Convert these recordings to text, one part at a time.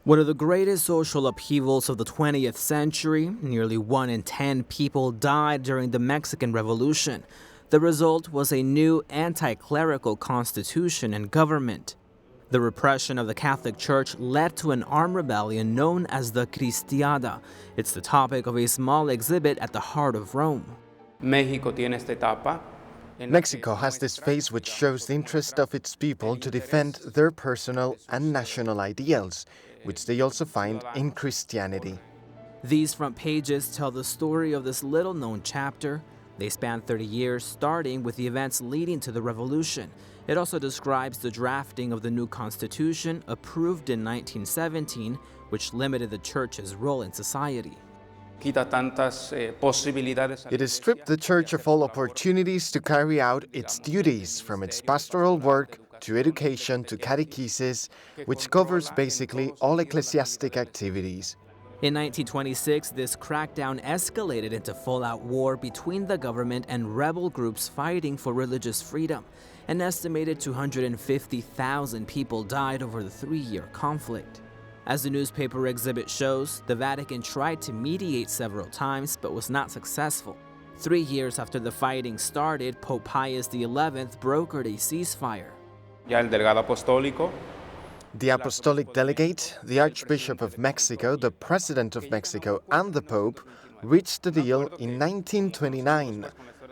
One of the greatest social upheavals of the 20th century, nearly 1 in 10 people died during the Mexican Revolution. The result was a new anti-clerical constitution and government. The repression of the Catholic Church led to an armed rebellion known as the Cristiada. It's the topic of a small exhibit at the heart of Rome. Mexico has this phase which shows the interest of its people to defend their personal and national ideals, which they also find in Christianity. These front pages tell the story of this little-known chapter. They span 30 years, starting with the events leading to the revolution. It also describes the drafting of the new constitution approved in 1917, which limited the church's role in society. It has stripped the Church of all opportunities to carry out its duties, from its pastoral work to education to catechesis, which covers basically all ecclesiastic activities. In 1926, this crackdown escalated into full-out war between the government and rebel groups fighting for religious freedom. An estimated 250,000 people died over the 3-year conflict. As the newspaper exhibit shows, the Vatican tried to mediate several times but was not successful. 3 years after the fighting started, Pope Pius XI brokered a ceasefire. The apostolic delegate, the Archbishop of Mexico, the President of Mexico, and the Pope reached a deal in 1929.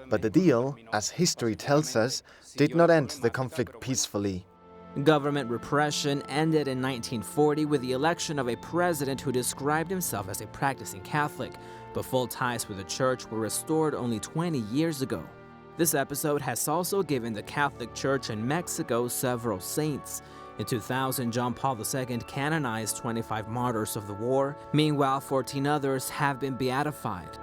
But the deal, as history tells us, did not end the conflict peacefully. Government repression ended in 1940 with the election of a president who described himself as a practicing Catholic, but full ties with the church were restored only 20 years ago. This episode has also given the Catholic Church in Mexico several saints. In 2000, John Paul II canonized 25 martyrs of the war. Meanwhile, 14 others have been beatified.